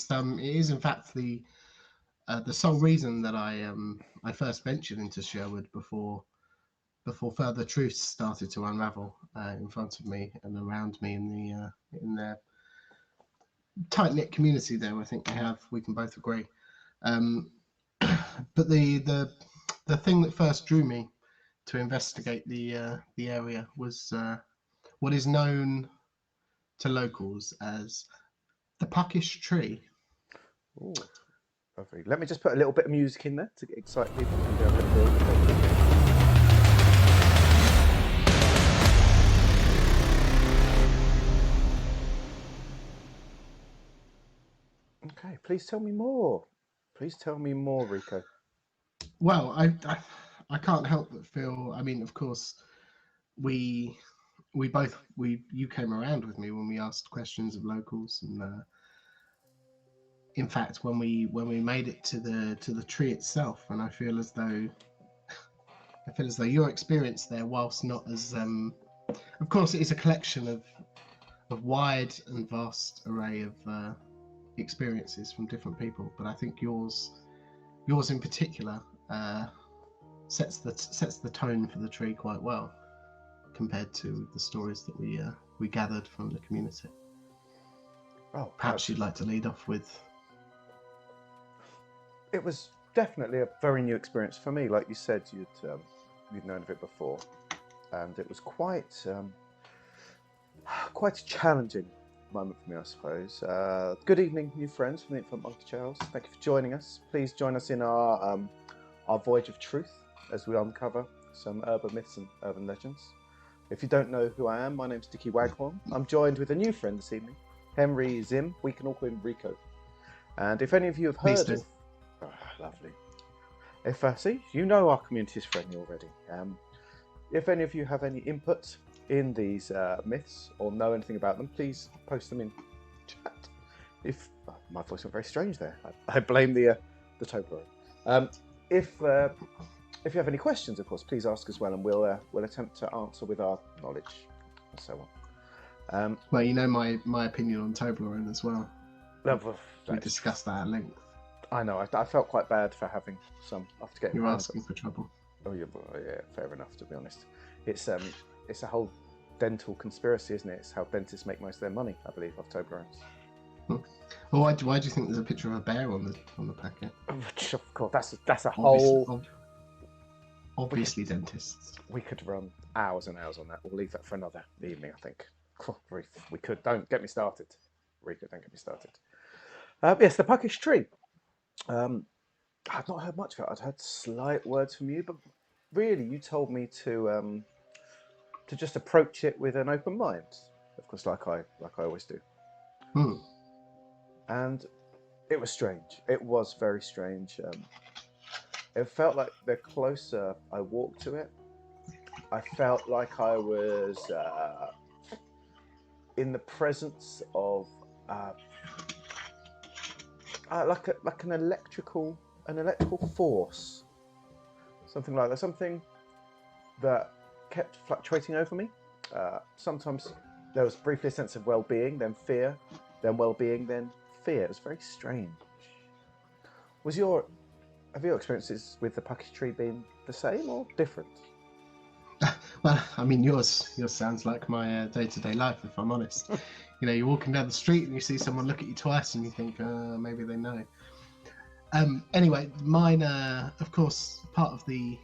it is in fact the sole reason that I first ventured into Sherwood before further truths started to unravel in front of me and around me in their tight knit community there. I think we can both agree. Um, but the thing that first drew me to investigate the area was what is known to locals as the Puckish tree. Ooh, lovely. Let me just put a little bit of music in there to excite people. Okay, please tell me more. Please tell me more, Rico. Well, I can't help but feel. I mean, of course, we you came around with me when we asked questions of locals, and in fact, when we made it to the tree itself, and I feel as though your experience there, whilst not as of course, it is a collection of wide and vast array of experiences from different people, but I think yours in particular sets the tone for the tree quite well compared to the stories that we gathered from the community. Oh, perhaps you'd like to lead off with. It was definitely a very new experience for me. Like you said, you'd known of it before, and it was quite a challenging moment for me, I suppose. Good evening, new friends from the Infant Monkey Channels. Thank you for joining us. Please join us in our voyage of truth as we uncover some urban myths and urban legends. If you don't know who I am, my name's Dickie Waghorn. I'm joined with a new friend this evening, Henry Zimm. We can all call him Rico. And if any of you have heard of... Oh, lovely. If see, you know our community is friendly already. If any of you have any input in these myths or know anything about them, please post them in chat. My voice went very strange there. I blame the Toblerone. If you have any questions, of course, please ask as well, and we'll attempt to answer with our knowledge and so on. Well, you know my opinion on Toblerone as well. We discussed that at length. I know. I felt quite bad for having some after getting. You're asking for trouble. Oh yeah, fair enough. To be honest, it's a whole dental conspiracy, isn't it? It's how dentists make most of their money, I believe, off Toblerones. Well, why do you think there's a picture of a bear on the packet? Of course, that's a whole. Obviously, dentists. We could run hours and hours on that. We'll leave that for another evening, I think. We could. Don't get me started, Rico. Don't get me started. Yes, the Puckish tree. I've not heard much of it. I'd heard slight words from you, but really, you told me to just approach it with an open mind. Of course, like I always do. And it was strange. It was very strange. It felt like the closer I walked to it, I felt like I was in the presence of like an electrical force, something like that, something that kept fluctuating over me. Sometimes there was briefly a sense of well-being, then fear, then well-being, then fear. It was very strange. Have your experiences with the Puckish tree been the same or different? Well, I mean, yours sounds like my day-to-day life, if I'm honest. You know, you're walking down the street and you see someone look at you twice and you think, maybe they know. Anyway, mine, of course, part of the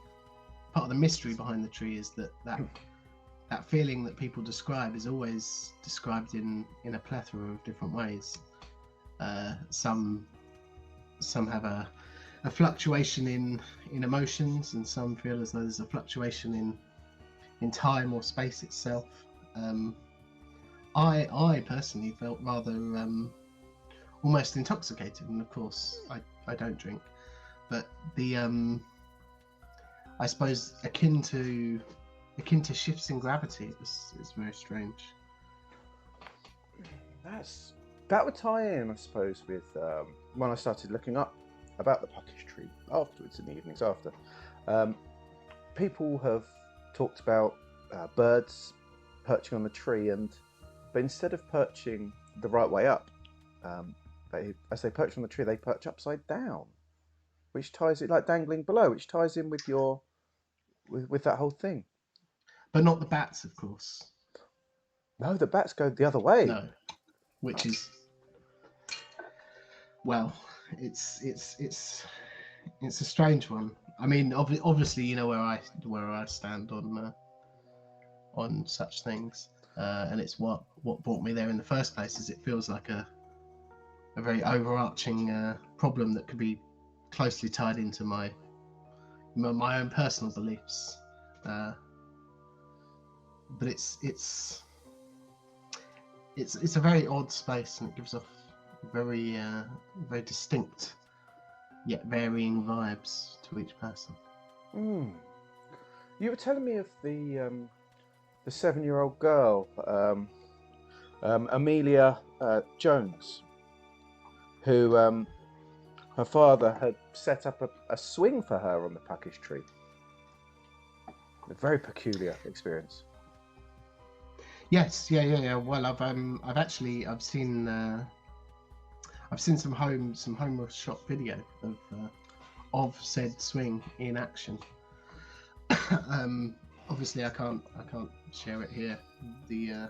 mystery behind the tree is that feeling that people describe is always described in a plethora of different ways. Some have a fluctuation in emotions, and some feel as though there's a fluctuation in time or space itself. I personally felt rather almost intoxicated, and of course I don't drink, but the I suppose akin to shifts in gravity. It's very strange. That would tie in, I suppose, with when I started looking up about the Puckish tree afterwards, in the evenings after. People have talked about birds perching on the tree, but instead of perching the right way up, as they perch on the tree, they perch upside down, which ties it like dangling below, which ties in with your with that whole thing. But not the bats, of course. No, the bats go the other way. No, which is, well, it's a strange one. I mean, obviously, you know where I stand on such things, and it's what brought me there in the first place. Is it feels like a very overarching problem that could be closely tied into my own personal beliefs, but it's a very odd space, and it gives off very distinct yet varying vibes to each person. You were telling me of the 7-year-old girl, Amelia Jones, who her father had set up a swing for her on the Puckish tree. A very peculiar experience. Yes, yeah. Well, I've seen some home shot video of said swing in action. Obviously, I can't share it here. The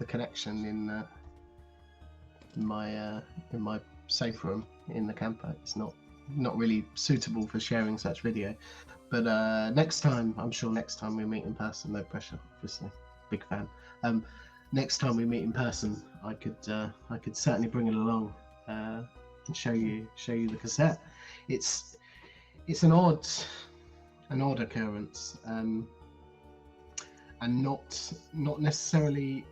connection in my safe room in the camper, it's not really suitable for sharing such video. But next time we meet in person, no pressure, obviously, big fan. Next time we meet in person, I could certainly bring it along and show you the cassette. It's an odd occurrence, and not necessarily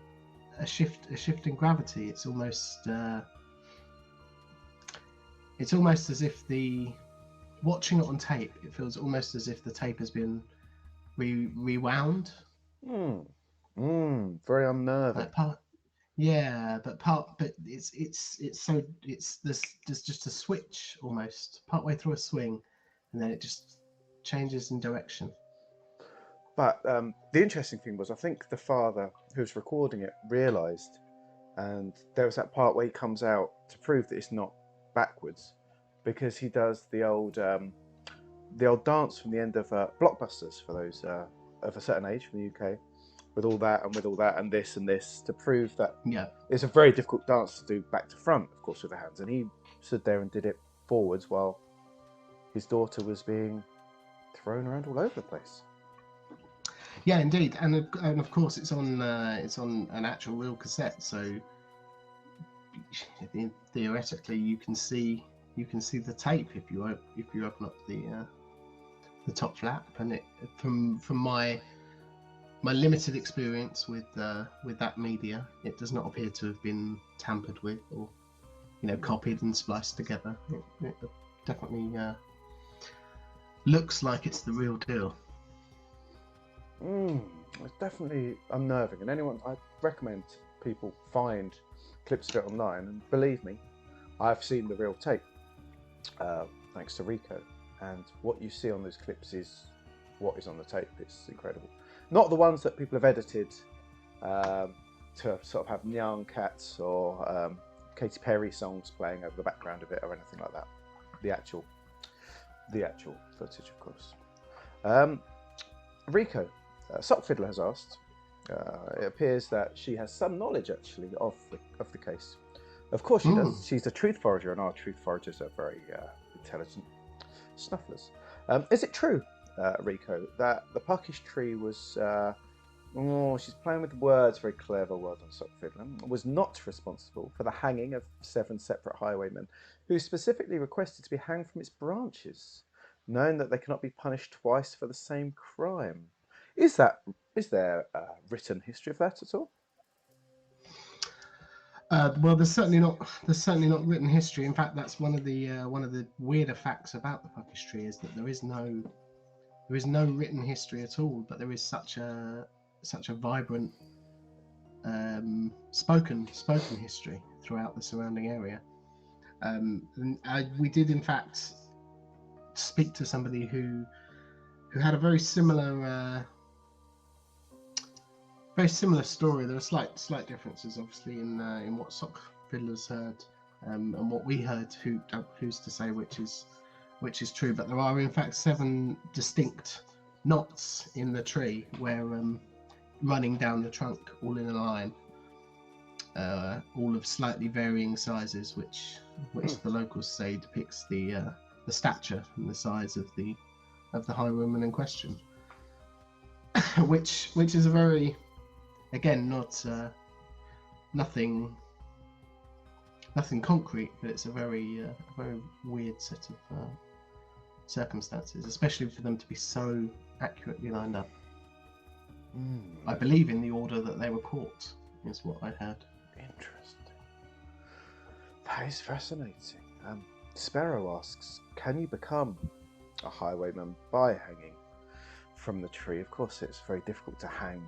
a shift in gravity. It's almost as if watching it on tape, it feels almost as if the tape has been rewound. Very unnerving. But there's just a switch almost partway through a swing, and then it just changes in direction. But the interesting thing was, I think the father who was recording it realised, and there was that part where he comes out to prove that it's not backwards, because he does the old dance from the end of Blockbusters for those of a certain age from the UK, with all that and this to prove that it's a very difficult dance to do back to front, of course, with the hands. And he stood there and did it forwards while his daughter was being thrown around all over the place. Yeah, indeed, and of course it's on an actual real cassette, so theoretically you can see the tape if you open up the top flap, and it from my limited experience with that media, it does not appear to have been tampered with or copied and spliced together. It definitely looks like it's the real deal. It's definitely unnerving, and I recommend people find clips of it online, and believe me, I've seen the real tape, thanks to Rico, and what you see on those clips is what is on the tape. It's incredible. Not the ones that people have edited to sort of have Nyan Cats or Katy Perry songs playing over the background of it or anything like that. The actual footage, of course. Rico, Sock Fiddler has asked, it appears that she has some knowledge actually of the case. Of course she does. She's a Truth Forager, and our Truth Foragers are very intelligent snufflers. Is it true, Rico, that the Puckish tree was, she's playing with words, very clever word on Sock Fiddler, was not responsible for the hanging of 7 separate highwaymen who specifically requested to be hanged from its branches, knowing that they cannot be punished twice for the same crime? Is there written history of that at all? Well, there's certainly not written history. In fact, that's one of the weirder facts about the Puckish tree, is that there is no written history at all, but there is such a vibrant spoken history throughout the surrounding area. We did in fact speak to somebody who had a very similar story. There are slight differences, obviously, in what Sock Fiddler's heard and what we heard, who's to say which is true? But there are in fact 7 distinct knots in the tree where running down the trunk, all in a line, all of slightly varying sizes, which the locals say depicts the stature and the size of the highwayman in question, which is a very, again, not nothing concrete, but it's a very weird set of circumstances, especially for them to be so accurately lined up. I believe in the order that they were caught, is what I heard. Interesting. That is fascinating. Sparrow asks, can you become a highwayman by hanging from the tree? Of course, it's very difficult to hang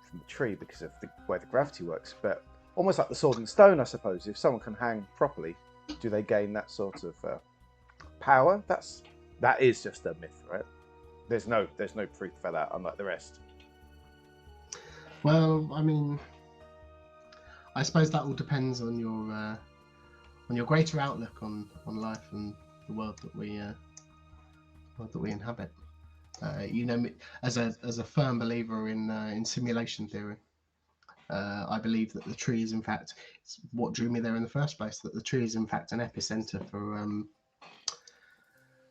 from the tree because of the way the gravity works, but almost like the sword and stone, I suppose. If someone can hang properly, do they gain that sort of power? That is just a myth, right? There's no proof for that, unlike the rest. Well, I mean, I suppose that all depends on your greater outlook on life and the world that we inhabit. You know, as a firm believer in simulation theory, I believe that the tree is in fact, it's what drew me there in the first place. That the tree is in fact an epicenter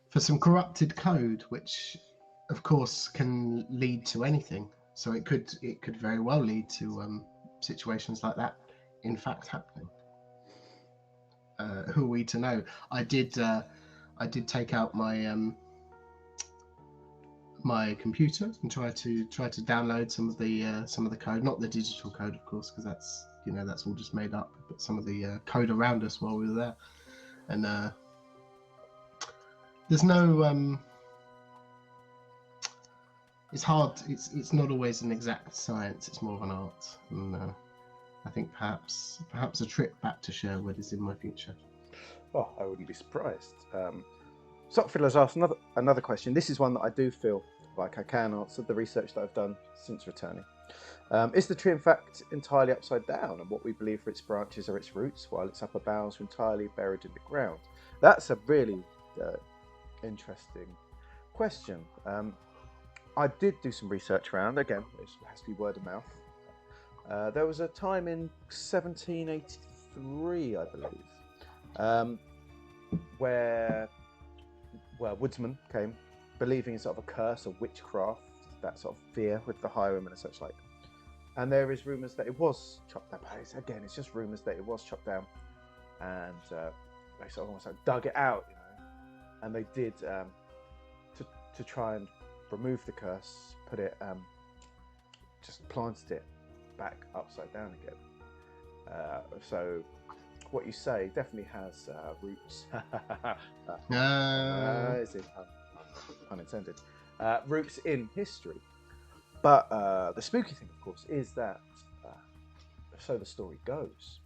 for some corrupted code, which of course can lead to anything. So it could very well lead to situations like that in fact happening. Who are we to know? I did take out my my computer and try to download some of the code, not the digital code, of course, because that's all just made up, but some of the code around us while we were there, and there's no it's hard. It's not always an exact science. It's more of an art, and I think perhaps a trip back to Sherwood is in my future. Oh, I wouldn't be surprised. Sockfiddler has asked another question. This is one that I do feel like I can answer, the research that I've done since returning. Is the tree in fact entirely upside down, and what we believe for its branches are its roots, while its upper boughs are entirely buried in the ground? That's a really interesting question. I did do some research around, again, it has to be word of mouth. There was a time in 1783, I believe, where woodsmen came, believing in sort of a curse of witchcraft, that sort of fear with the highwaymen and such like. And there is rumours that it was chopped down. Again, it's just rumours that it was chopped down, and they sort of almost like dug it out, you know. And they did to try and remove the curse, put it, just planted it back upside down again. So what you say definitely has roots. Is it pun intended? Roots in history. But the spooky thing, of course, is that so the story goes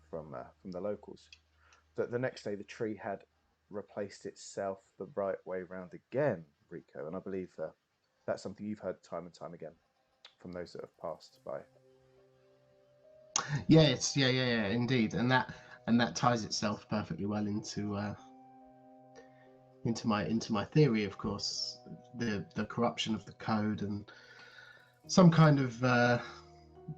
from the locals, that the next day the tree had replaced itself the right way round again, Rico, and I believe that's something you've heard time and time again from those that have passed by. Yes, yeah, indeed, and that ties itself perfectly well into my theory, of course, the corruption of the code and some kind of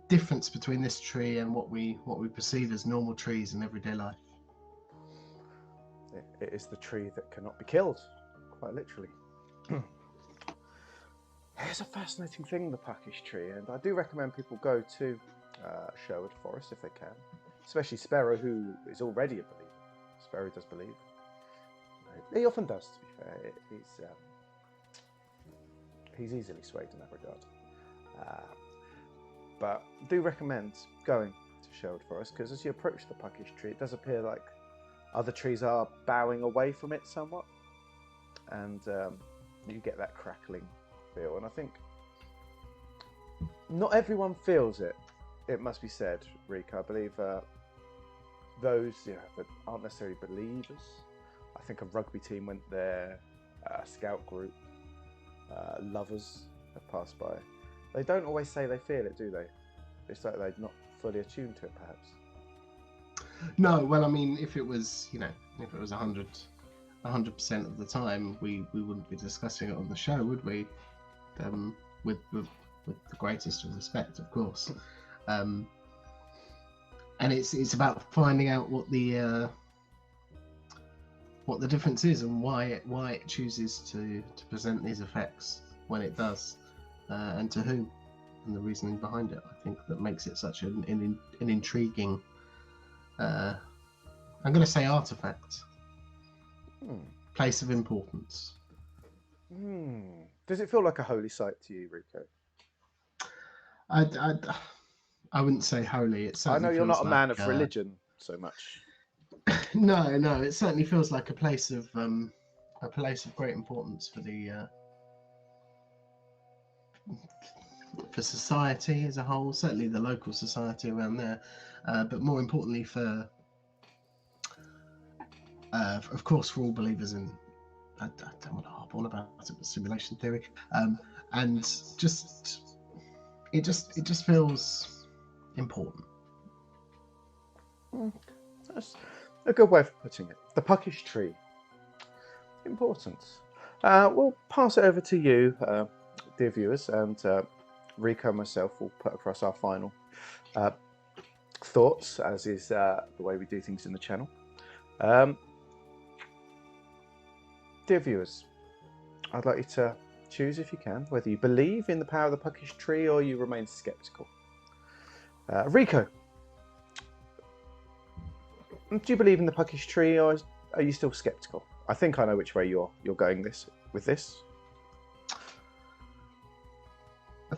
difference between this tree and what we perceive as normal trees in everyday life. It is the tree that cannot be killed, quite literally. It's a fascinating thing, the Puckish tree, and I do recommend people go to Sherwood Forest if they can, especially Sparrow, who is already a believer. Sparrow does believe. He often does, to be fair. He's easily swayed in that regard. But do recommend going to Sherwood Forest, because as you approach the Puckish tree, it does appear like other trees are bowing away from it somewhat, and you get that crackling feel. And I think not everyone feels it, it must be said, Rico. I believe those that aren't necessarily believers, I think a rugby team went there, a scout group, lovers have passed by. They don't always say they feel it, do they? It's like they're not fully attuned to it, perhaps. No, well, I mean, if it was, if it was 100% of the time, we wouldn't be discussing it on the show, would we? With the greatest of respect, of course. And it's about finding out what the difference is and why it chooses to present these effects when it does, and to whom, and the reasoning behind it. I think that makes it such an intriguing. I'm going to say artifact. Place of importance. Does it feel like a holy site to you, Rico? I wouldn't say holy. It I certainly know you're not a feels man like, of religion so much. No, it certainly feels like a place of great importance for society as a whole. Certainly the local society around there, but more importantly of course, for all believers in. I don't want to harp on about it, but simulation theory, and it just feels important. That's a good way of putting it. The Puckish tree. Importance. We'll pass it over to you, dear viewers, and Rico and myself will put across our final thoughts, as is the way we do things in the channel. Dear viewers, I'd like you to choose, if you can, whether you believe in the power of the Puckish tree or you remain sceptical. Rico, do you believe in the Puckish tree, or are you still sceptical? I think I know which way you're going with this.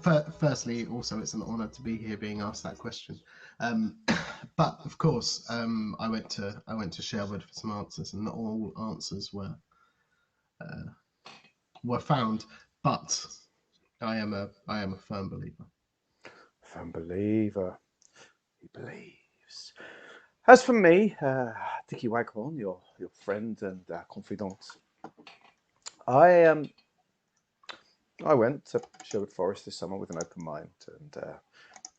Firstly, also, it's an honour to be here being asked that question. But of course, I went to Sherwood for some answers, and not all answers were found. But I am a firm believer. Firm believer. He believes. As for me, Dickie Waghorn, your friend and confidant, I went to Sherwood Forest this summer with an open mind, and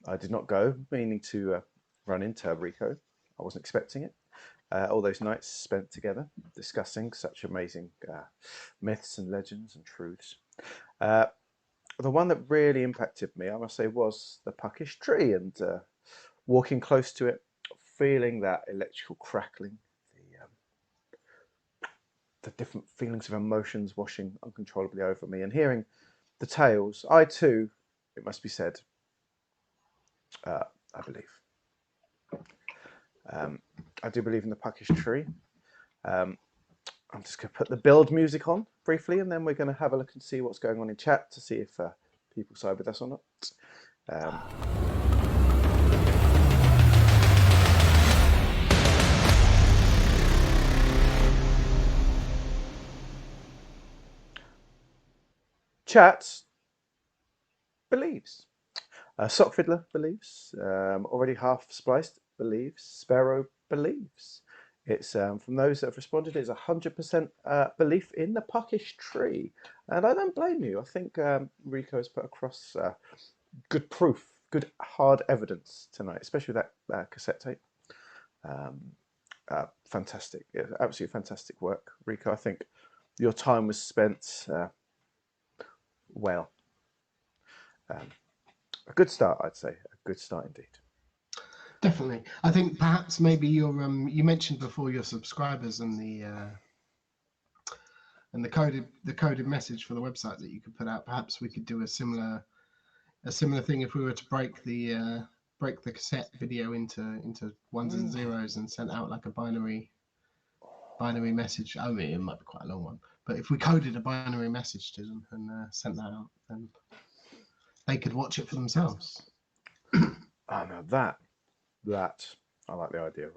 I did not go meaning to run into Rico. I wasn't expecting it. All those nights spent together discussing such amazing myths and legends and truths. The one that really impacted me, I must say, was the Puckish tree, and walking close to it, feeling that electrical crackling, the different feelings of emotions washing uncontrollably over me, and hearing the tales. I too, it must be said, I believe. I do believe in the Puckish tree. I'm just going to put the build music on briefly, and then we're going to have a look and see what's going on in chat to see if people side with us or not. Chat believes. Sock Fiddler believes. Already half spliced believes. Sparrow believes. It's from those that have responded. It's 100% belief in the Puckish tree, and I don't blame you. I think Rico has put across good proof, good hard evidence tonight, especially with that cassette tape. Fantastic, yeah, absolutely fantastic work, Rico. I think your time was spent well. A good start, I'd say. A good start indeed. Definitely. I think perhaps maybe your you mentioned before your subscribers and the coded message for the website that you could put out. Perhaps we could do a similar thing if we were to break the cassette video into ones and zeros and sent out like a binary message. I mean, it might be quite a long one, but if we coded a binary message to them and sent that out, then they could watch it for themselves. Oh, now that I like the idea of.